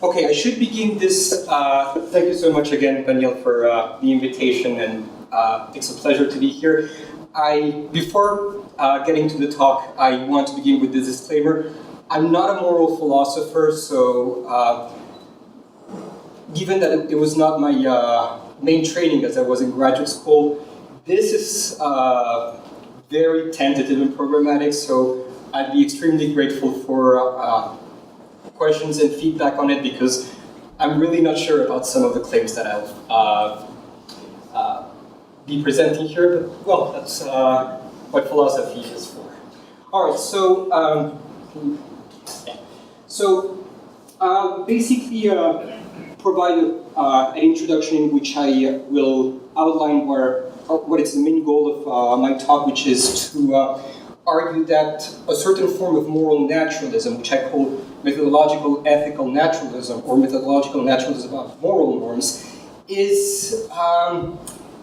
Okay, I should begin this. Thank you so much again, Daniel, for the invitation, and it's a pleasure to be here. Before getting to the talk, I want to begin with this disclaimer. I'm not a moral philosopher, so given that it was not my main training as I was in graduate school, this is very tentative and programmatic, so I'd be extremely grateful for questions and feedback on it, because I'm really not sure about some of the claims that I'll be presenting here, but well, that's what philosophy is for. All right, so basically provide an introduction in which I will outline what is the main goal of my talk, which is to argue that a certain form of moral naturalism, which I call methodological ethical naturalism, or methodological naturalism of moral norms, is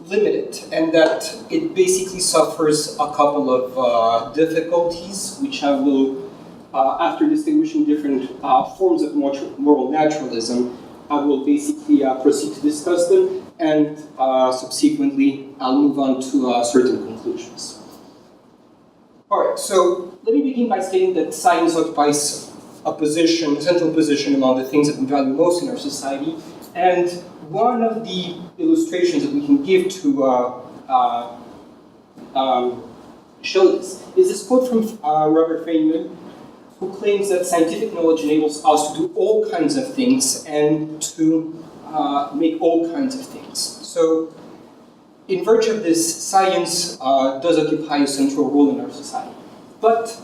limited, and that it basically suffers a couple of difficulties, which I will, after distinguishing different forms of moral naturalism, I will basically proceed to discuss them, and subsequently I'll move on to certain conclusions. All right, so let me begin by stating that science occupies a central position among the things that we value most in our society. And one of the illustrations that we can give to show this is this quote from Robert Feynman, who claims that scientific knowledge enables us to do all kinds of things and to make all kinds of things. So, in virtue of this, science does occupy a central role in our society. But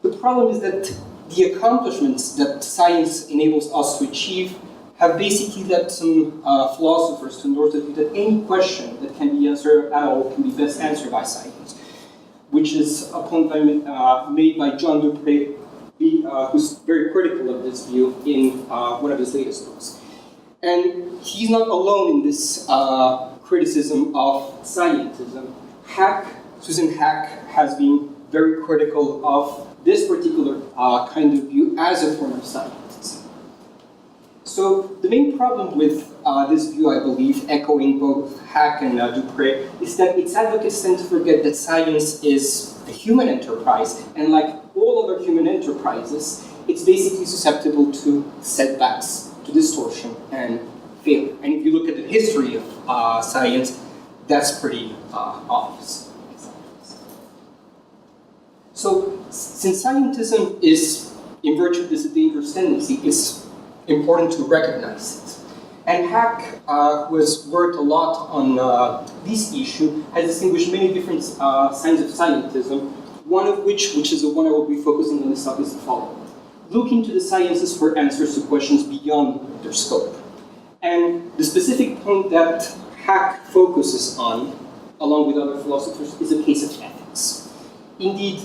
the problem is that the accomplishments that science enables us to achieve have basically led some philosophers to endorse the view that any question that can be answered at all can be best answered by science, which is a point made by John Dupre, who's very critical of this view in one of his latest books. And he's not alone in this criticism of scientism. Susan Hack has been very critical of this particular kind of view as a form of scientism. So the main problem with this view, I believe, echoing both Hack and Dupre, is that its advocates tend to forget that science is a human enterprise, and like all other human enterprises, it's basically susceptible to setbacks, to distortion, and failure. And if you look at the history of science, that's pretty obvious. So, since scientism is, in virtue of this, a dangerous tendency, it's important to recognize it. And Hack, who has worked a lot on this issue, has distinguished many different signs of scientism, one of which is the one I will be focusing on this talk, is the following. Looking to the sciences for answers to questions beyond their scope. And the specific point that Hack focuses on, along with other philosophers, is a case of ethics. Indeed,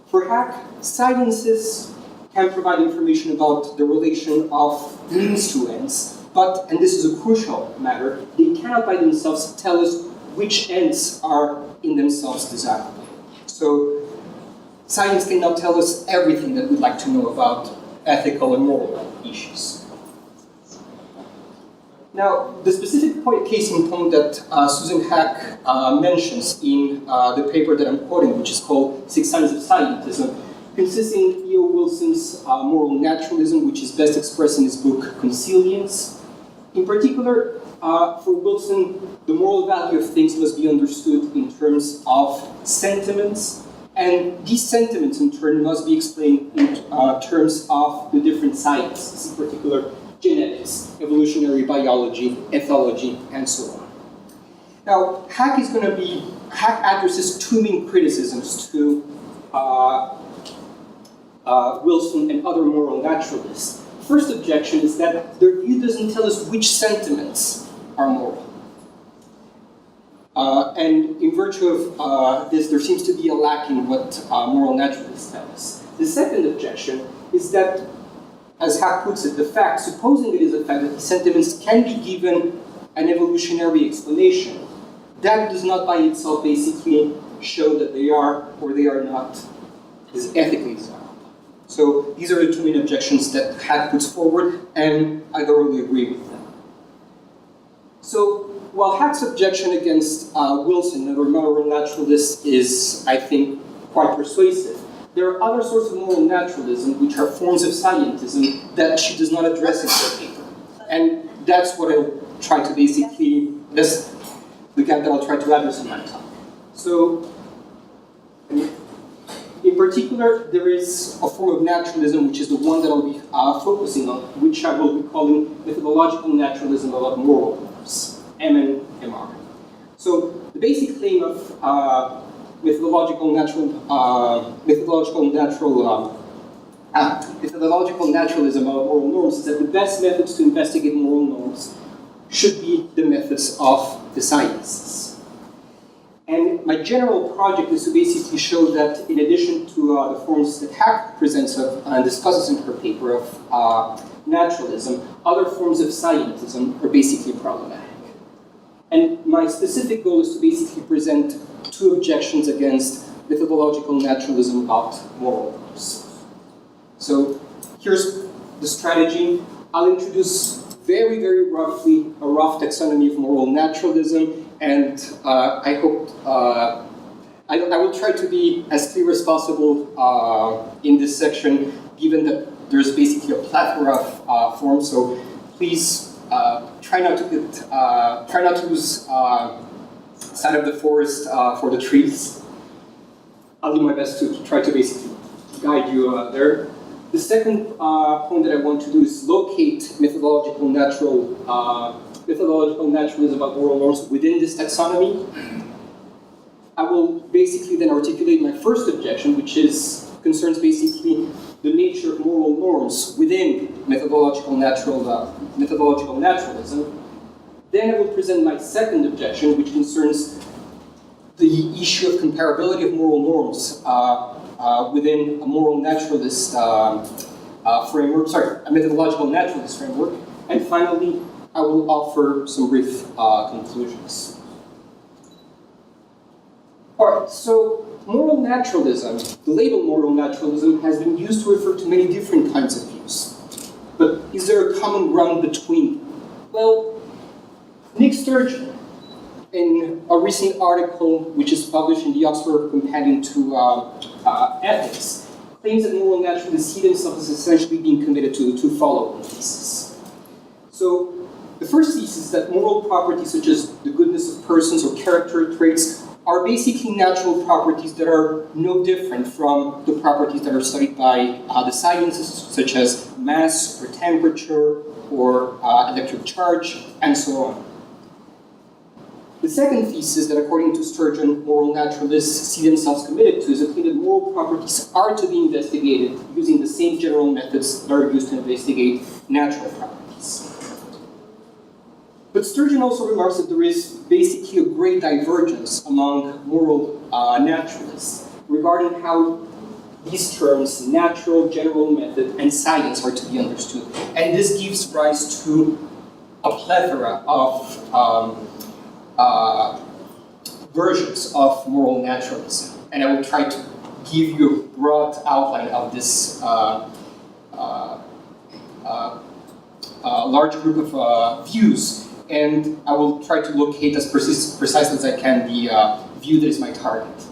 for Hack, sciences can provide information about the relation of means to ends, but, and this is a crucial matter, they cannot by themselves tell us which ends are in themselves desirable. So, science cannot tell us everything that we'd like to know about ethical and moral issues. Now, the specific case in point that Susan Hack mentions in the paper that I'm quoting, which is called 6 Signs of Scientism, consists in E.O. Wilson's moral naturalism, which is best expressed in his book Consilience. In particular, for Wilson, the moral value of things must be understood in terms of sentiments, and these sentiments, in turn, must be explained in terms of the different sciences, in particular, genetics, evolutionary biology, ethology, and so on. Now, Hack addresses two main criticisms to Wilson and other moral naturalists. First objection is that their view doesn't tell us which sentiments are moral. And in virtue of this, there seems to be a lack in what moral naturalists tell us. The second objection is that, as Hack puts it, supposing it is a fact that the sentiments can be given an evolutionary explanation, that does not by itself basically show that they are or they are not is ethically desirable. So these are the two main objections that Hack puts forward, and I thoroughly agree with them. So while Hack's objection against Wilson, another moral naturalist, is, I think, quite persuasive, there are other sorts of moral naturalism, which are forms of scientism, that she does not address in her paper. And that's what I'll try to basically, that's the gap that I'll try to address in my talk. So, in particular, there is a form of naturalism, which is the one that I'll be focusing on, which I will be calling methodological naturalism about moral norms, MNMR. So, the basic claim of methodological naturalism about moral norms is that the best methods to investigate moral norms should be the methods of the sciences. And my general project is to basically show that in addition to the forms that Hack presents of and discusses in her paper of naturalism, other forms of scientism are basically problematic. And my specific goal is to basically present two objections against methodological naturalism about moral norms. So here's the strategy. I'll introduce very, very roughly a rough taxonomy of moral naturalism, and I hope I will try to be as clear as possible in this section, given that there's basically a plethora of forms. So please try not to lose sight of the forest for the trees. I'll do my best to try to basically guide you there. The second point that I want to do is locate methodological naturalism about moral norms within this taxonomy. I will basically then articulate my first objection, which concerns basically the nature of moral norms within methodological naturalism. Then I will present my second objection, which concerns the issue of comparability of moral norms within a moral naturalist framework, a methodological naturalist framework. And finally, I will offer some brief conclusions. All right, so moral naturalism, the label moral naturalism, has been used to refer to many different kinds of views. But is there a common ground between them? Well, Nick Sturgeon, in a recent article which is published in the Oxford Companion to Ethics, claims that moral naturalists see themselves as essentially being committed to the two following theses. So, the first thesis is that moral properties such as the goodness of persons or character traits are basically natural properties that are no different from the properties that are studied by the sciences, such as mass or temperature or electric charge, and so on. The second thesis that, according to Sturgeon, moral naturalists see themselves committed to is the claim that moral properties are to be investigated using the same general methods that are used to investigate natural properties. But Sturgeon also remarks that there is basically a great divergence among moral naturalists regarding how these terms, natural, general method, and science, are to be understood. And this gives rise to a plethora of versions of moral naturalism. And I will try to give you a broad outline of this large group of views. And I will try to locate as precisely as I can the view that is my target.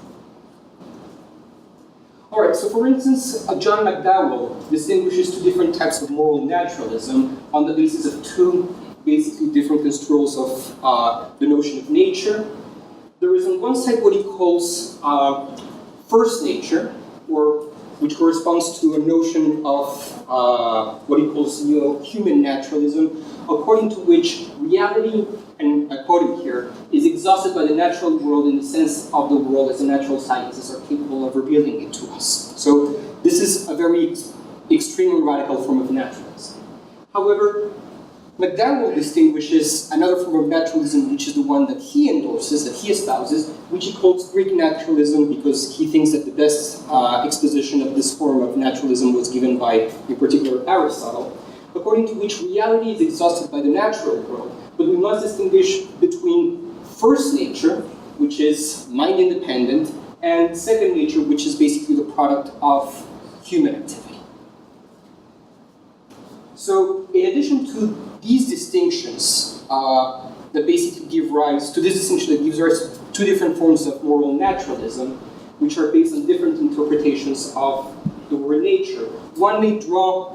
All right, so for instance, John McDowell distinguishes two different types of moral naturalism on the basis of two basically different construals of the notion of nature. There is on one side what he calls first nature, which corresponds to a notion of what he calls human naturalism, according to which reality, and I quote him here, is exhausted by the natural world in the sense of the world as the natural sciences are capable of revealing it to us. So this is a very extreme and radical form of naturalism. However, McDowell distinguishes another form of naturalism, which is the one that he endorses, that he espouses, which he calls Greek naturalism, because he thinks that the best exposition of this form of naturalism was given by, in particular, Aristotle, according to which reality is exhausted by the natural world, but we must distinguish between first nature, which is mind-independent, and second nature, which is basically the product of human activity. So in addition to these distinctions that basically give rise to this distinction that gives rise to two different forms of moral naturalism, which are based on different interpretations of the word nature, one may draw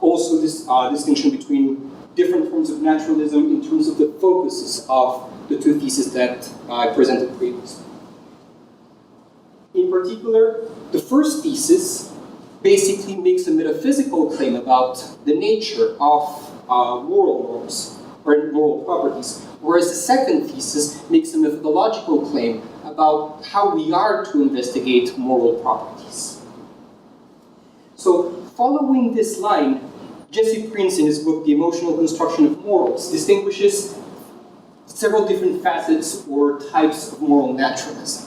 also this distinction between different forms of naturalism in terms of the focuses of the two theses that I presented previously. In particular, the first thesis basically makes a metaphysical claim about the nature of moral norms or moral properties, whereas the second thesis makes a methodological claim about how we are to investigate moral properties. So, following this line, Jesse Prince, in his book, The Emotional Construction of Morals, distinguishes several different facets or types of moral naturalism.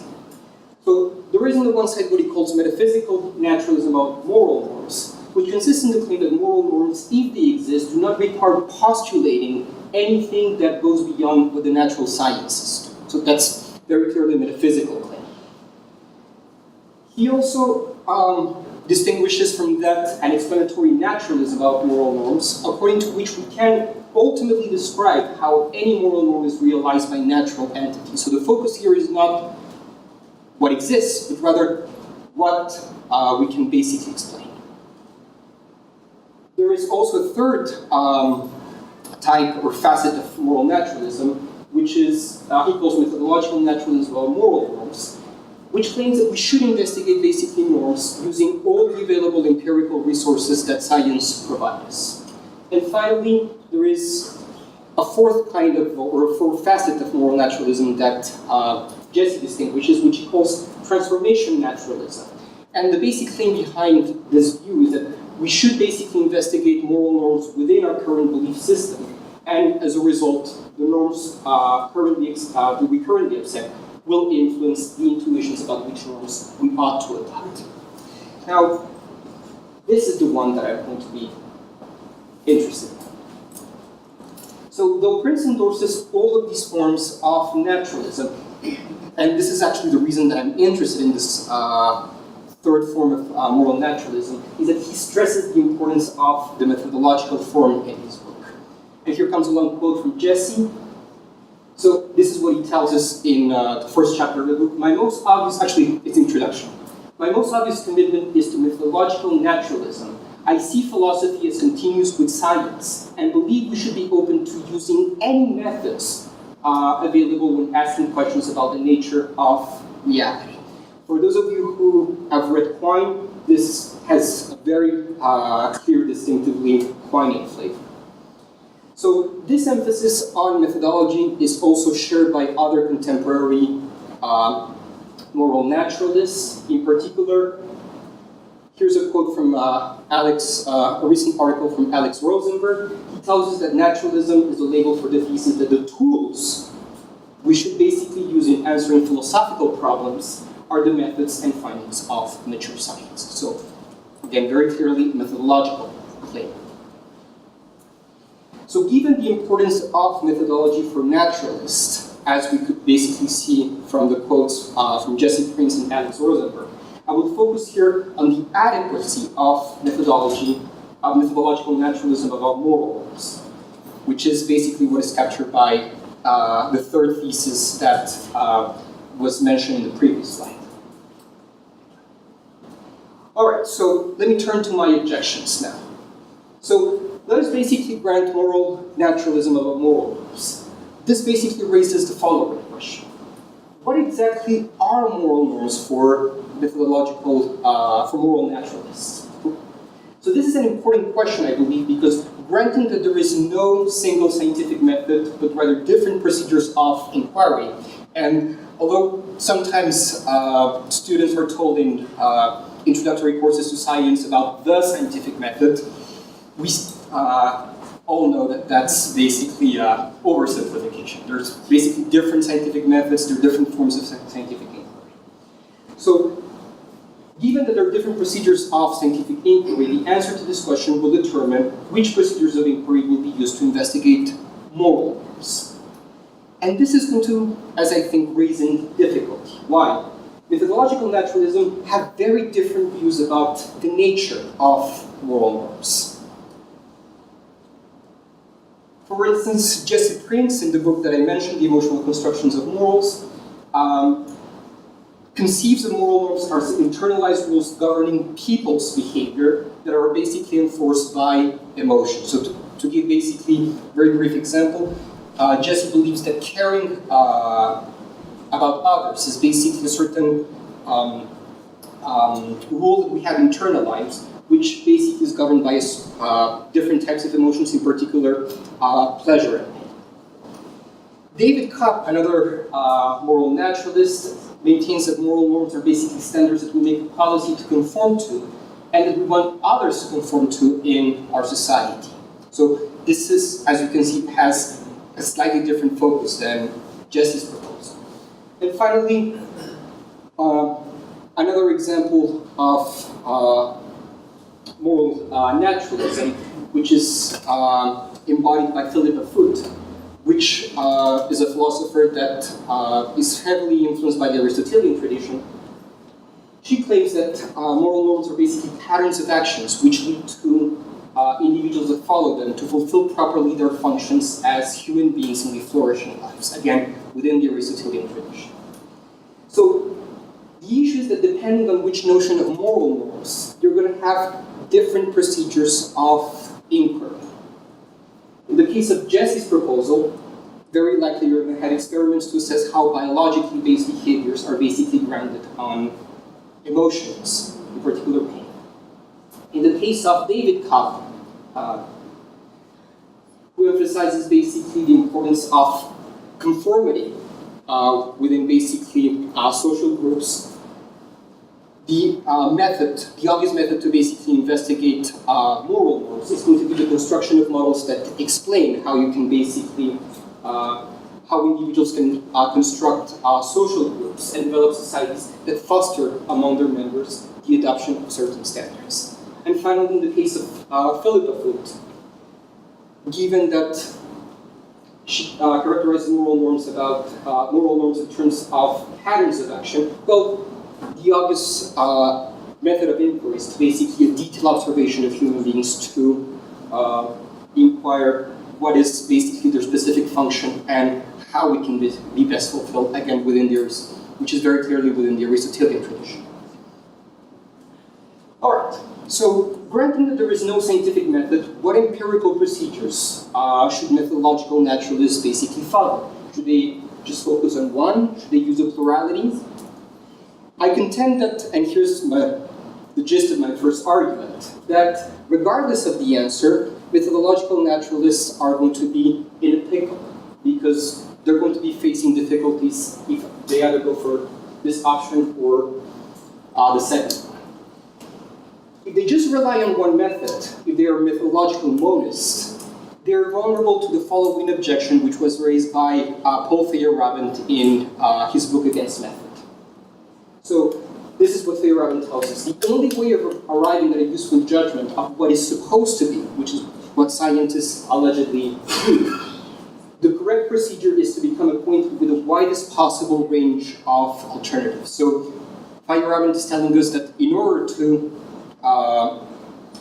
So, there is on the one side what he calls metaphysical naturalism of moral norms, which consists in the claim that moral norms, if they exist, do not require postulating anything that goes beyond what the natural sciences do. So that's very clearly a metaphysical claim. He also distinguishes from that an explanatory naturalism about moral norms, according to which we can ultimately describe how any moral norm is realized by natural entities. So the focus here is not what exists, but rather what we can basically explain. There is also a third type or facet of moral naturalism, which is, he calls methodological naturalism or moral norms, which claims that we should investigate basically norms using all the available empirical resources that science provides us. And finally, there is a fourth kind of, or a fourth facet of moral naturalism that Jesse distinguishes, which he calls transformation naturalism. And the basic thing behind this view is that we should basically investigate moral norms within our current belief system, and as a result, the norms that we currently accept will influence the intuitions about which norms we ought to adopt. Now, this is the one that I'm going to be interested in. So, though Prince endorses all of these forms of naturalism, and this is actually the reason that I'm interested in this third form of moral naturalism, is that he stresses the importance of the methodological form in his book. And here comes a long quote from Jesse. So this is what he tells us in the first chapter of the book. My most obvious, actually, it's introduction. My most obvious commitment is to methodological naturalism. I see philosophy as continuous with science, and believe we should be open to using any methods available when asking questions about the nature of reality. For those of you who have read Quine, this has a very clear, distinctively Quinean flavor. So this emphasis on methodology is also shared by other contemporary moral naturalists. In particular, here's a quote from a recent article from Alex Rosenberg. He tells us that naturalism is a label for the thesis that the tools we should basically use in answering philosophical problems are the methods and findings of mature science. So, again, very clearly methodological claim. So given the importance of methodology for naturalists, as we could basically see from the quotes from Jesse Prince and Alex Rosenberg, I will focus here on the adequacy of methodological naturalism about moral norms, which is basically what is captured by the third thesis that was mentioned in the previous slide. All right, so let me turn to my objections now. So let us basically grant moral naturalism about moral norms. This basically raises the following question. What exactly are moral norms for for moral naturalists? So this is an important question, I believe, because granting that there is no single scientific method, but rather different procedures of inquiry, and although sometimes students are told in introductory courses to science about the scientific method, we all know that that's basically oversimplification. There's basically different scientific methods, there are different forms of scientific inquiry. So, given that there are different procedures of scientific inquiry, the answer to this question will determine which procedures of inquiry will be used to investigate moral norms. And this is going to, as I think, raise a difficulty. Why? Methodological naturalism have very different views about the nature of moral norms. For instance, Jesse Prince, in the book that I mentioned, The Emotional Constructions of Morals, conceives of moral norms as internalized rules governing people's behavior that are basically enforced by emotion. So to give basically a very brief example, Jesse believes that caring about others is basically a certain rule that we have internalized, which basically is governed by different types of emotions, in particular pleasure and pain. David Kopp, another moral naturalist, maintains that moral norms are basically standards that we make a policy to conform to, and that we want others to conform to in our society. So this is, as you can see, has a slightly different focus than Jesse's proposal. And finally, another example of moral naturalism, which is embodied by Philippa Foot, which is a philosopher that is heavily influenced by the Aristotelian tradition. She claims that moral norms are basically patterns of actions which lead to individuals that follow them to fulfill properly their functions as human beings in flourishing lives, again, within the Aristotelian tradition. So the issue is that depending on which notion of moral norms, you're going to have different procedures of inquiry. In the case of Jesse's proposal, very likely you're going to have experiments to assess how biologically based behaviors are basically grounded on emotions, in particular pain. In the case of David Kopp, who emphasizes basically the importance of conformity within basically social groups, the obvious method to basically investigate moral norms is going to be the construction of models that explain how you can basically, how individuals can construct social groups and develop societies that foster among their members the adoption of certain standards. And finally, in the case of Philippa Foot, given that she characterizes moral norms in terms of patterns of action, well, the obvious method of inquiry is basically a detailed observation of human beings to inquire what is basically their specific function and how it can be best fulfilled, again, within theirs, which is very clearly within the Aristotelian tradition. All right, so granting that there is no scientific method, what empirical procedures should methodological naturalists basically follow? Should they just focus on one? Should they use a plurality? I contend that, and here's the gist of my first argument, that regardless of the answer, methodological naturalists are going to be in a pickle, because they're going to be facing difficulties if they either go for this option or the second one. If they just rely on one method, if they are methodological monists, they're vulnerable to the following objection, which was raised by Paul Feyerabend in his book Against Method. So this is what Feyerabend tells us. The only way of arriving at a useful judgment of what is supposed to be, which is what scientists allegedly do, the correct procedure is to become acquainted with the widest possible range of alternatives. So Feyerabend is telling us that in order to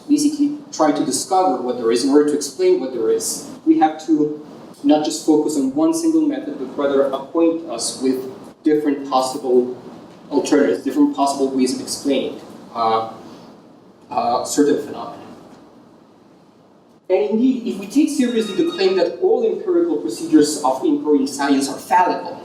basically try to discover what there is, in order to explain what there is, we have to not just focus on one single method, but rather acquaint us with different possible alternatives, different possible ways of explaining certain phenomena. And indeed, if we take seriously the claim that all empirical procedures of inquiry in science are fallible,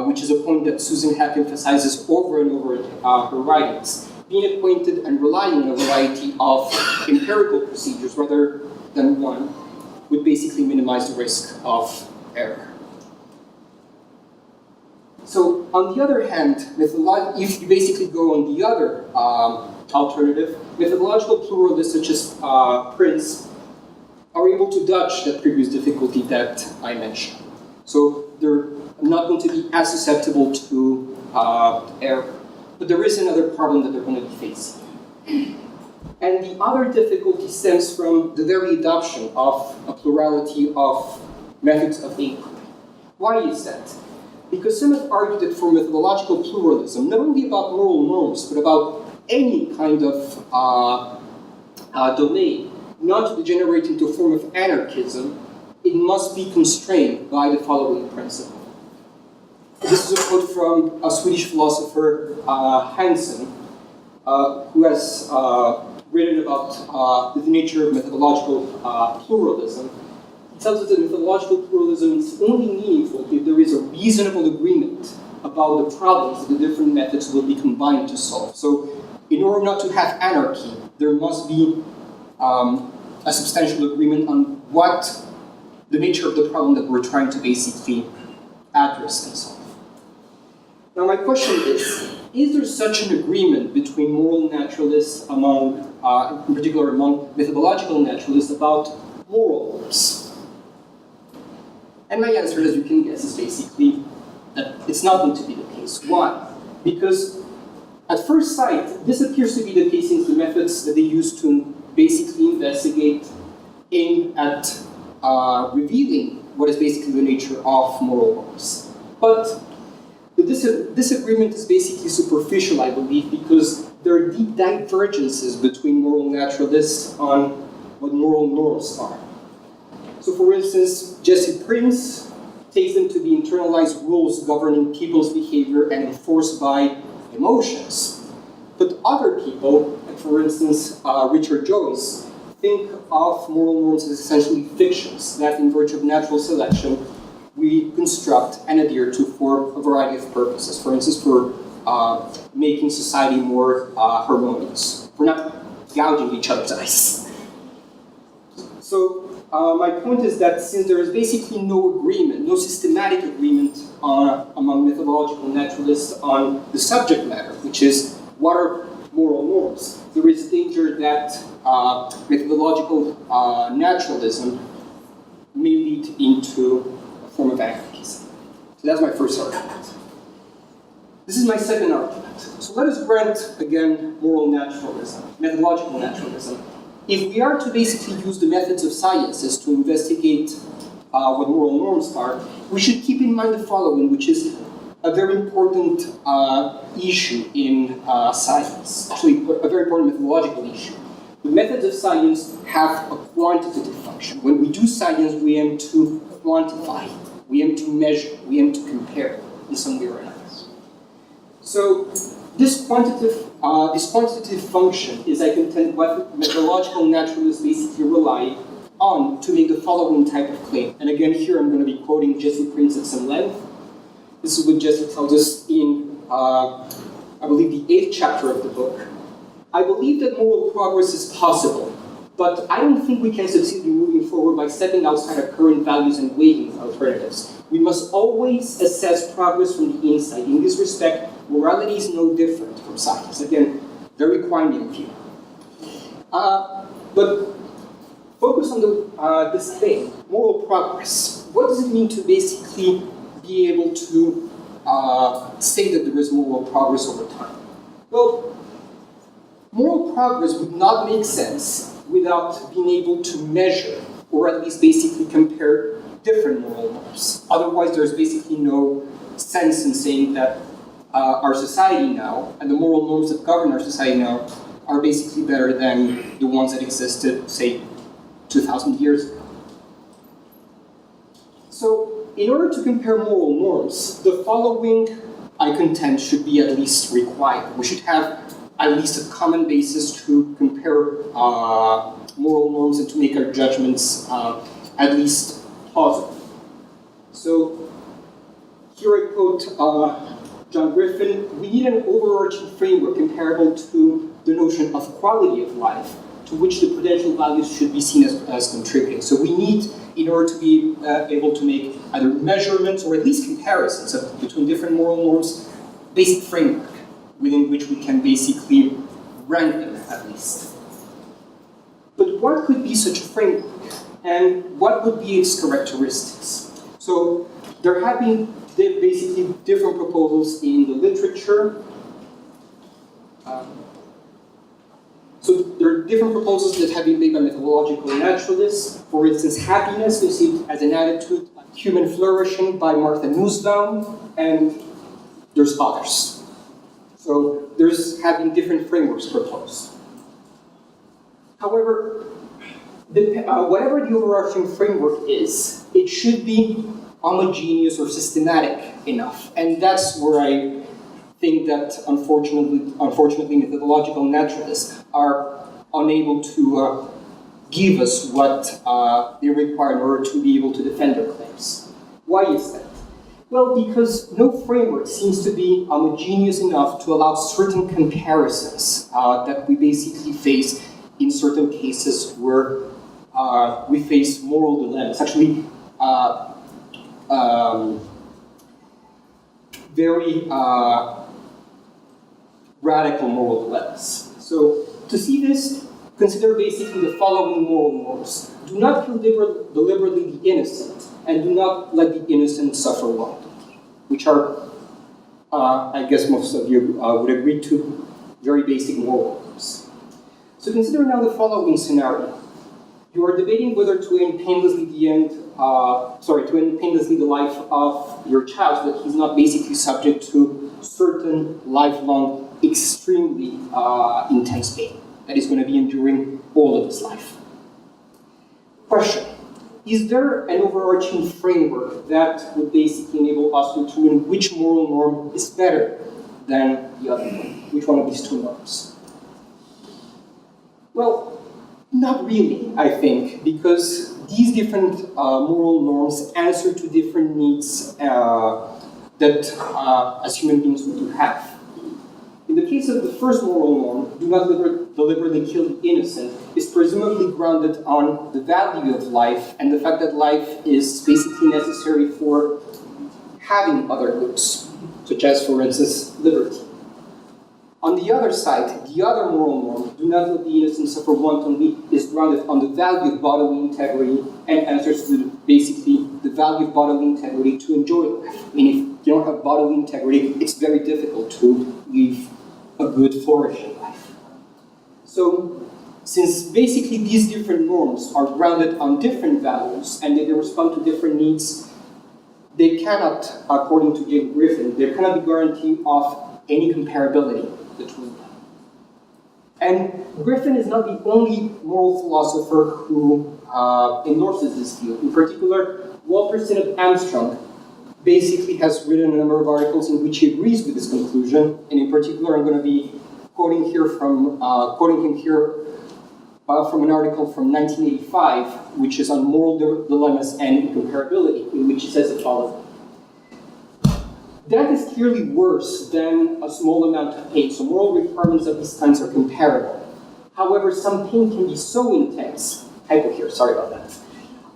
which is a point that Susan Hack emphasizes over and over in her writings, being acquainted and relying on a variety of empirical procedures rather than one would basically minimize the risk of error. So, on the other hand, if you basically go on the other alternative, methodological pluralists such as Prince are able to dodge that previous difficulty that I mentioned. So, they're not going to be as susceptible to error. But there is another problem that they're going to be facing. And the other difficulty stems from the very adoption of a plurality of methods of inquiry. Why is that? Because some have argued that for methodological pluralism, not only about moral norms, but about any kind of domain, not to degenerate into a form of anarchism, it must be constrained by the following principle. This is a quote from a Swedish philosopher, Hansen, who has written about the nature of methodological pluralism. He tells us that methodological pluralism is only meaningful if there is a reasonable agreement about the problems that the different methods will be combined to solve. So, in order not to have anarchy, there must be a substantial agreement on what the nature of the problem that we're trying to basically address and solve. Now, my question is there such an agreement between moral naturalists among, in particular among methodological naturalists, about moral norms? And my answer, as you can guess, is basically that it's not going to be the case. Why? Because at first sight, this appears to be the case in the methods that they use to basically investigate, aim at revealing what is basically the nature of moral norms. But this agreement is basically superficial, I believe, because there are deep divergences between moral naturalists on what moral norms are. So, for instance, Jesse Prince takes them to be internalized rules governing people's behavior and enforced by emotions. But other people, like for instance Richard Joyce, think of moral norms as essentially fictions that, in virtue of natural selection, we construct and adhere to for a variety of purposes. For instance, for making society more harmonious, for not gouging each other's eyes. So my point is that since there is basically no agreement, no systematic agreement among methodological naturalists on the subject matter, which is what are moral norms, there is a danger that methodological naturalism may lead into a form of anarchism. So that's my first argument. This is my second argument. So let us grant, again, moral naturalism, methodological naturalism. If we are to basically use the methods of sciences to investigate what moral norms are, we should keep in mind the following, which is a very important issue in science, actually a very important methodological issue. The methods of science have a quantitative function. When we do science, we aim to quantify, we aim to measure, we aim to compare in some way or another. So this quantitative function is, I contend, what methodological naturalists basically rely on to make the following type of claim. And again, here I'm going to be quoting Jesse Prince at some length. This is what Jesse tells us in, I believe, the 8th chapter of the book. I believe that moral progress is possible, but I don't think we can succeed in moving forward by stepping outside our current values and weighing alternatives. We must always assess progress from the inside. In this respect, morality is no different from science. Again, very Quinian view. But focus on this thing, moral progress. What does it mean to basically be able to say that there is moral progress over time? Well, moral progress would not make sense without being able to measure, or at least basically compare different moral norms. Otherwise, there's basically no sense in saying that our society now, and the moral norms that govern our society now, are basically better than the ones that existed, say, 2,000 years ago. So, in order to compare moral norms, the following, I contend, should be at least required. We should have at least a common basis to compare moral norms and to make our judgments at least plausible. So, here I quote John Griffin: "We need an overarching framework comparable to the notion of quality of life, to which the prudential values should be seen as contributing." So we need, in order to be able to make either measurements or at least comparisons between different moral norms, basic framework within which we can basically rank them at least. But what could be such a framework? And what would be its characteristics? So there have been basically different proposals in the literature. So there are different proposals that have been made by methodological naturalists. For instance, happiness conceived as an attitude of human flourishing by Martha Nussbaum, and there's others. So there's having different frameworks proposed. However, whatever the overarching framework is, it should be homogeneous or systematic enough. And that's where I think that unfortunately methodological naturalists are unable to give us what they require in order to be able to defend their claims. Why is that? Well, because no framework seems to be homogeneous enough to allow certain comparisons that we basically face in certain cases where we face moral dilemmas. Actually, very radical moral dilemmas. So, to see this, consider basically the following moral norms. Do not kill deliberately the innocent, and do not let the innocent suffer wantonly, which are, I guess most of you would agree to, very basic moral norms. So consider now the following scenario. You are debating whether to end painlessly the life of your child so that he's not basically subject to certain lifelong, extremely intense pain that he's going to be enduring all of his life. Question. Is there an overarching framework that would basically enable us to determine which moral norm is better than the other one? Which one of these two norms? Well, not really, I think, because these different moral norms answer to different needs that as human beings we do have. In the case of the first moral norm, do not deliberately kill the innocent, is presumably grounded on the value of life and the fact that life is basically necessary for having other goods, such as, for instance, liberty. On the other side, the other moral norm, do not let the innocent suffer wantonly, is grounded on the value of bodily integrity and answers to basically the value of bodily integrity to enjoy life. I mean, if you don't have bodily integrity, it's very difficult to live a good, flourishing life. So, since basically these different norms are grounded on different values and they respond to different needs, they cannot, according to Jane Griffin, there cannot be guarantee of any comparability between them. And Griffin is not the only moral philosopher who endorses this view. In particular, Walter Sinnott Armstrong basically has written a number of articles in which he agrees with this conclusion, and in particular, I'm going to be quoting him here from an article from 1985, which is on moral dilemmas and incomparability, in which he says the following. Death is clearly worse than a small amount of pain, so moral requirements of these kinds are comparable. However, some pain can be so intense, typo here, sorry about that,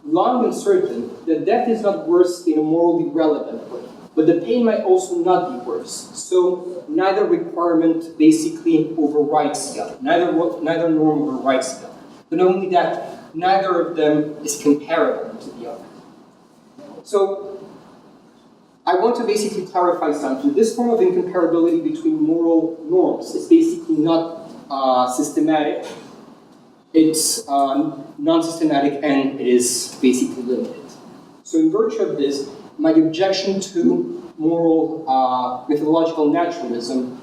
long and certain that death is not worse in a morally relevant way, but the pain might also not be worse. So neither requirement basically overrides the other. Neither norm overrides the other. But not only that, neither of them is comparable to the other. So I want to basically clarify something. This form of incomparability between moral norms is basically not systematic. It's non-systematic and it is basically limited. So in virtue of this, my objection to moral methodological naturalism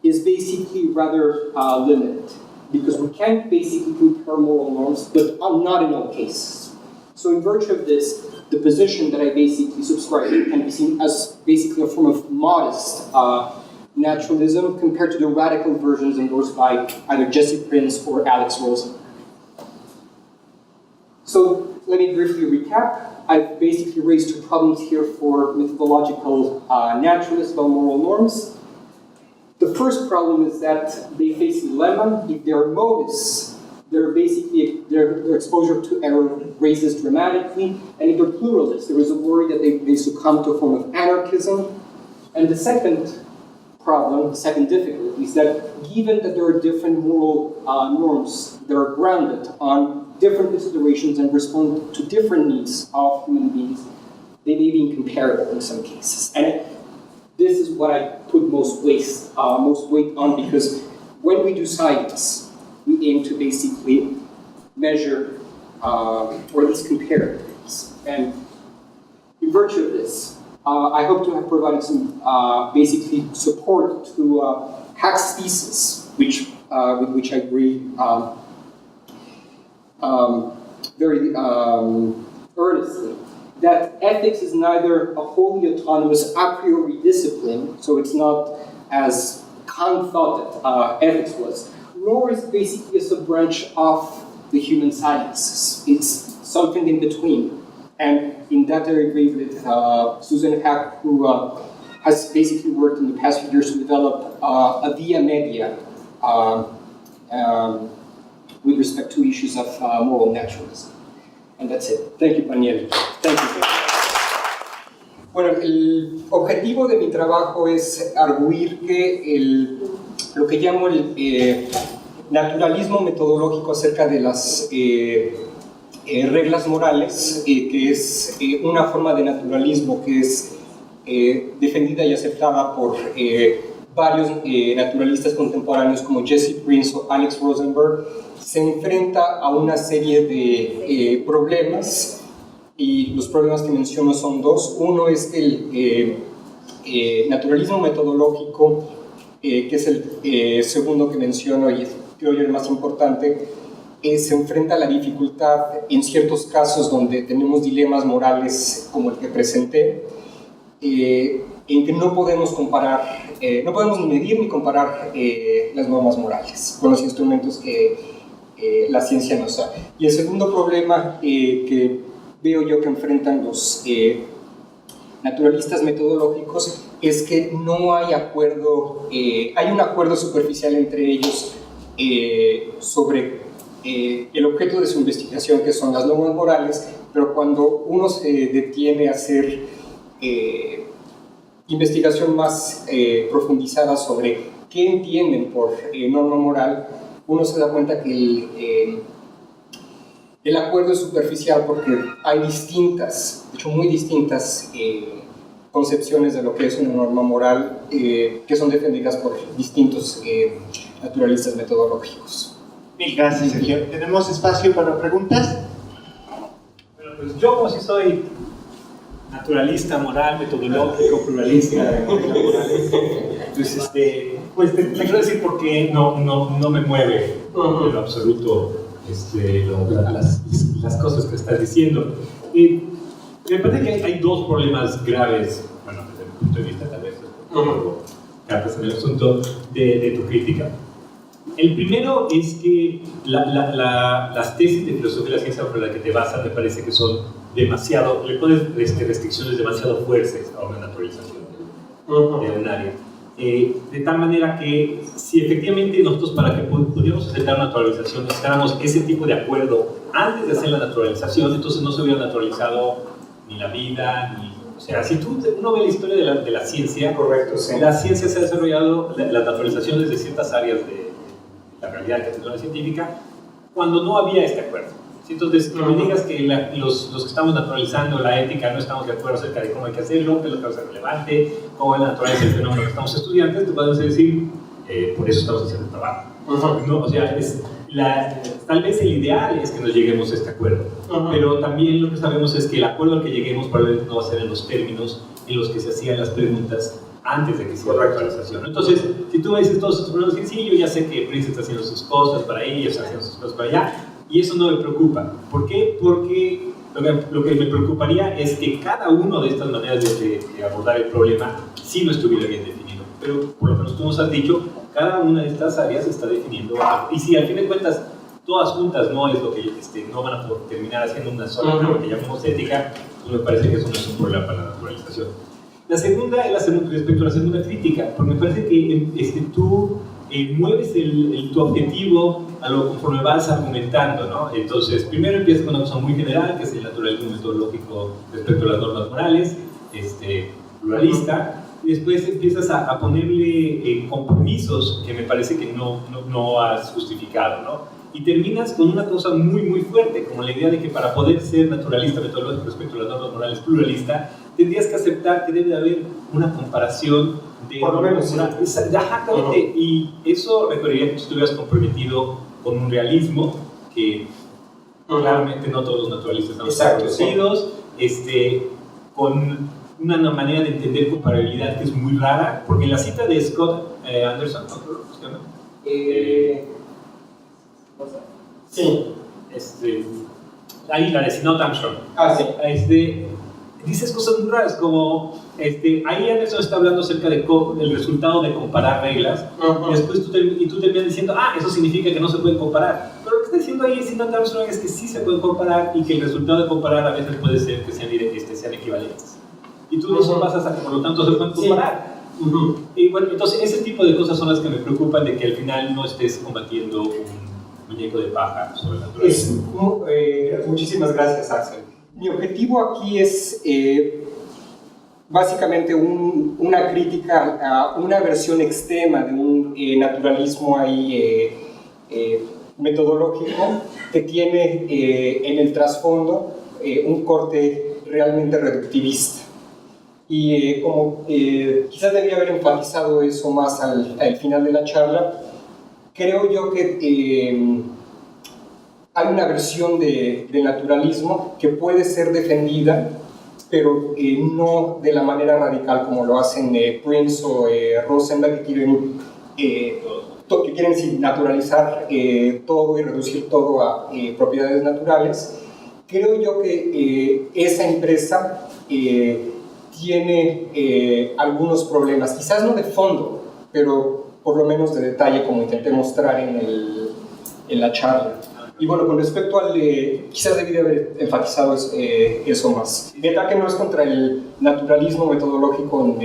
is basically rather limited, because we can't basically compare moral norms, but not in all cases. So in virtue of this, the position that I basically subscribe to can be seen as basically a form of modest naturalism compared to the radical versions endorsed by either Jesse Prince or Alex Rosenberg. So let me briefly recap. I've basically raised two problems here for methodological naturalists about moral norms. The first problem is that they face a dilemma. If their motives, their exposure to error raises dramatically, and if they're pluralists, there is a worry that they succumb to a form of anarchism. And the second problem, the second difficulty, is that given that there are different moral norms that are grounded on different considerations and respond to different needs of human beings, they may be incomparable in some cases. And this is what I put most weight on, because when we do science, we aim to basically measure or at least compare things. And in virtue of this, I hope to have provided some basically support to Hack's thesis, with which I agree very earnestly that ethics is neither a wholly autonomous a priori discipline, so it's not as Kant thought that ethics was, nor is it basically a sub-branch of the human sciences. It's something in between. And in that I agree with Susan Hack, who has basically worked in the past few years to develop a via media with respect to issues of moral naturalism. And that's it. Thank you, Paniel. Thank you. Bueno, el objetivo de mi trabajo es arguir que lo que llamo el naturalismo metodológico acerca de las reglas morales, que es una forma de naturalismo que es defendida y aceptada por varios naturalistas contemporáneos como Jesse Prince o Alex Rosenberg, se enfrenta a una serie de problemas, y los problemas que menciono son dos. Uno es que el naturalismo metodológico, que es el segundo que menciono y es, creo yo, el más importante, se enfrenta a la dificultad en ciertos casos donde tenemos dilemas morales como el que presenté, en que no podemos comparar, no podemos ni medir ni comparar las normas morales con los instrumentos que la ciencia nos da. Y el segundo problema que veo yo que enfrentan los naturalistas metodológicos es que no hay acuerdo, hay un acuerdo superficial entre ellos sobre el objeto de su investigación, que son las normas morales, pero cuando uno se detiene a hacer investigación más profundizada sobre qué entienden por norma moral, uno se da cuenta que el acuerdo es superficial, porque hay distintas, de hecho muy distintas, concepciones de lo que es una norma moral que son defendidas por distintos naturalistas metodológicos. Mil gracias, Sergio. ¿Tenemos espacio para preguntas? Bueno, pues yo, como si soy naturalista moral, metodológico, pluralista de morales, entonces, pues te quiero decir por qué no me mueve en lo absoluto las cosas que estás diciendo. Me parece que hay dos problemas graves, bueno, desde mi punto de vista, tal vez, cartas en el asunto de tu crítica. El primero es que las tesis de filosofía y la ciencia sobre las que te basas me parece que son demasiado, le pones restricciones demasiado fuertes a una naturalización de un área. De tal manera que si efectivamente nosotros, para que pudiéramos aceptar una naturalización, necesitáramos ese tipo de acuerdo antes de hacer la naturalización, entonces no se hubiera naturalizado ni la vida, ni... O sea, si uno ve la historia de la ciencia, correcto, sí. La ciencia se ha desarrollado, la naturalización desde ciertas áreas de la realidad que es la científica, cuando no había este acuerdo. Entonces, que me digas que los que estamos naturalizando la ética no estamos de acuerdo acerca de cómo hay que hacerlo, qué es lo que va a ser relevante, cómo es la naturaleza del fenómeno que estamos estudiando, te podemos decir, por eso estamos haciendo el trabajo. No, o sea, tal vez el ideal es que nos lleguemos a este acuerdo, pero también lo que sabemos es que el acuerdo al que lleguemos probablemente no va a ser en los términos en los que se hacían las preguntas antes de que se haga la actualización. Entonces, si tú me dices todos estos problemas, sí, yo ya sé que Prince está haciendo sus cosas para ahí, yo está haciendo sus cosas para allá, y eso no me preocupa. ¿Por qué? Porque lo que me preocuparía es que cada una de estas maneras de abordar el problema sí no estuviera bien definido. Pero por lo menos tú nos has dicho, cada una de estas áreas está definiendo, y si al fin de cuentas todas juntas no es lo que no van a terminar haciendo una sola, lo que llamamos ética, pues me parece que eso no es un problema para la naturalización. La segunda es respecto a la segunda crítica, porque me parece que tú mueves tu objetivo a lo conforme vas argumentando, ¿no? Entonces, primero empiezas con una cosa muy general, que es el naturalismo metodológico respecto a las normas morales, pluralista, y después empiezas a ponerle compromisos que me parece que no has justificado, ¿no? Y terminas con una cosa muy, muy fuerte, como la idea de que para poder ser naturalista metodológico respecto a las normas morales pluralista, tendrías que aceptar que debe de haber una comparación de... Por lo menos, exactamente, y eso requeriría que tú estuvieras comprometido con un realismo que claramente no todos los naturalistas están conocidos, con una manera de entender comparabilidad que es muy rara, porque en la cita de Scott Anderson, ¿cómo se llama? Sí. ahí la de Sinot Armstrong. Sí. Dices cosas muy raras como, ahí Anderson está hablando acerca del resultado de comparar reglas, y después tú terminas diciendo, eso significa que no se pueden comparar. Pero lo que está diciendo ahí Sinot Armstrong es que sí se pueden comparar y que el resultado de comparar a veces puede ser que sean equivalentes. Y tú de eso pasas a que por lo tanto se pueden comparar. Y bueno, entonces ese tipo de cosas son las que me preocupan, de que al final no estés combatiendo un muñeco de paja sobre la naturaleza. Muchísimas gracias, Axel. Mi objetivo aquí es básicamente una crítica a una versión extrema de un naturalismo ahí metodológico que tiene en el trasfondo un corte realmente reductivista. Y como quizás debía haber enfatizado eso más al final de la charla, creo yo que hay una versión del naturalismo que puede ser defendida, pero no de la manera radical como lo hacen Prince o Rosenberg, que quieren naturalizar todo y reducir todo a propiedades naturales. Creo yo que esa empresa tiene algunos problemas, quizás no de fondo, pero por lo menos de detalle, como intenté mostrar en la charla. Y bueno, con respecto al quizás debí de haber enfatizado eso más. Mi ataque no es contra el naturalismo metodológico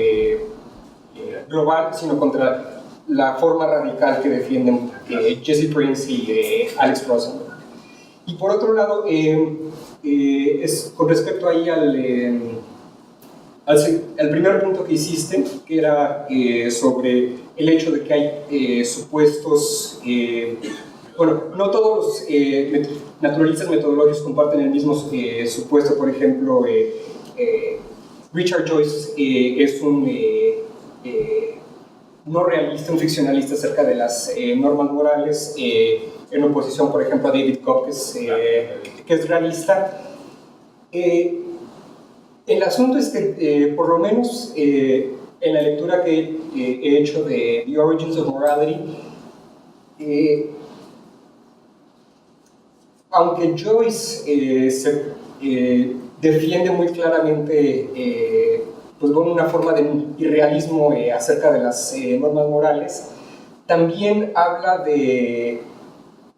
global, sino contra la forma radical que defienden Jesse Prince y Alex Rosenberg. Y por otro lado, es con respecto ahí al primer punto que hiciste, que era sobre el hecho de que hay supuestos... Bueno, no todos los naturalistas metodológicos comparten el mismo supuesto. Por ejemplo, Richard Joyce es un no realista, un ficcionalista acerca de las normas morales, en oposición, por ejemplo, a David Cobb, que es realista. El asunto es que, por lo menos en la lectura que he hecho de The Origins of Morality, aunque Joyce defiende muy claramente pues, una forma de irrealismo acerca de las normas morales, también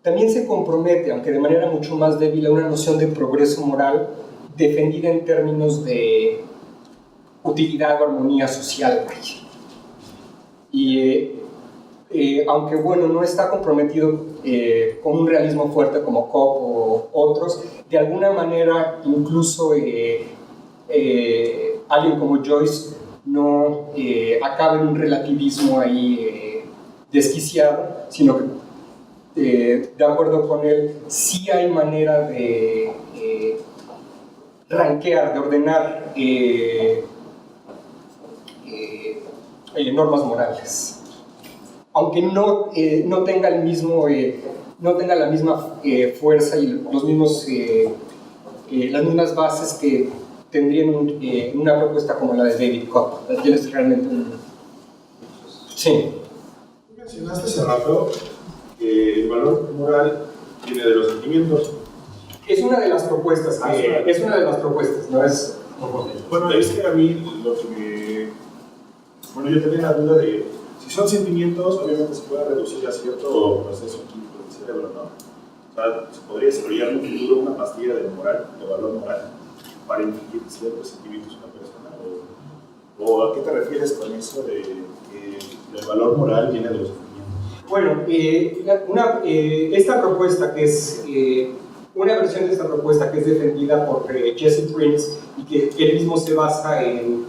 también se compromete, aunque de manera mucho más débil, a una noción de progreso moral defendida en términos de utilidad o armonía social. Y aunque bueno, no está comprometido con un realismo fuerte como Cobb o otros, de alguna manera incluso alguien como Joyce no acaba en un relativismo ahí desquiciado, sino que de acuerdo con él sí hay manera de rankear, de ordenar normas morales, aunque no tenga el mismo no tenga la misma fuerza y los mismos las mismas bases que tendrían una propuesta como la de David Cobb. Es realmente sí. Tú mencionaste hace rato que el valor moral viene de los sentimientos. Es una de las propuestas, es una de las propuestas, no es... Bueno, es que a mí lo que me... Bueno, yo tenía la duda de si son sentimientos, obviamente se puede reducir a cierto proceso químico del cerebro, ¿no? O sea, se podría desarrollar en un futuro una pastilla de moral, de valor moral, para infligir ciertos sentimientos a una persona. ¿O a qué te refieres con eso de que el valor moral viene de los sentimientos? Bueno, esta propuesta que es... una versión de esta propuesta que es defendida por Jesse Prince y que él mismo se basa en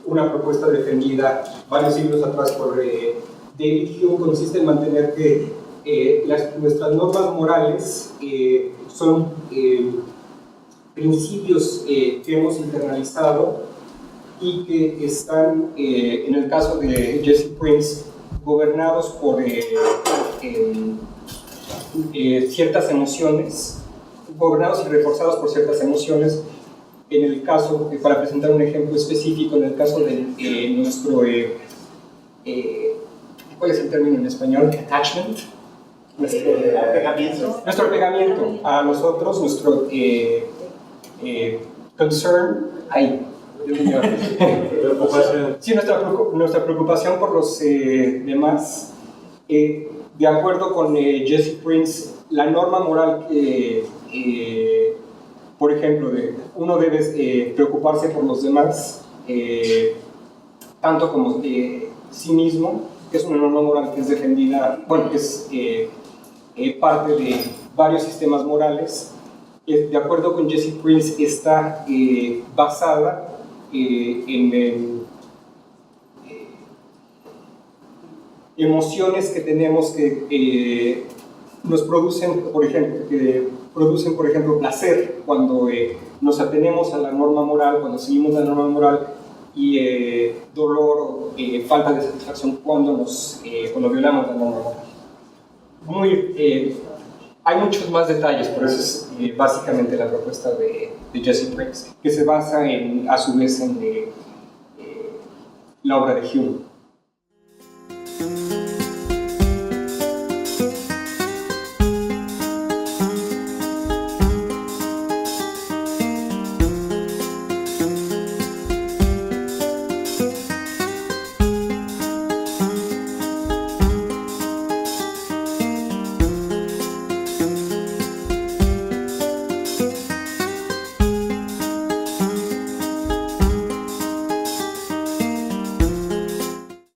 una propuesta defendida varios siglos atrás por David Hume, consiste en mantener que nuestras normas morales son principios que hemos internalizado y que están, en el caso de Jesse Prince, gobernados por ciertas emociones, gobernados y reforzados por ciertas emociones. En el caso, para presentar un ejemplo específico, en el caso de nuestro, ¿cuál es el término en español? Attachment. nuestro apegamiento a nosotros, nuestro concern, sí, nuestra preocupación por los demás. De acuerdo con Jesse Prince, la norma moral, por ejemplo, uno debe preocuparse por los demás, tanto como sí mismo, que es una norma moral que es defendida, bueno, que es parte de varios sistemas morales. De acuerdo con Jesse Prince, está basada en emociones que tenemos que nos producen, por ejemplo, placer cuando nos atenemos a la norma moral, cuando seguimos la norma moral, y dolor o falta de satisfacción cuando violamos la norma moral. Hay muchos más detalles, pero eso es básicamente la propuesta de Jesse Prince, que se basa a su vez en la obra de Hume.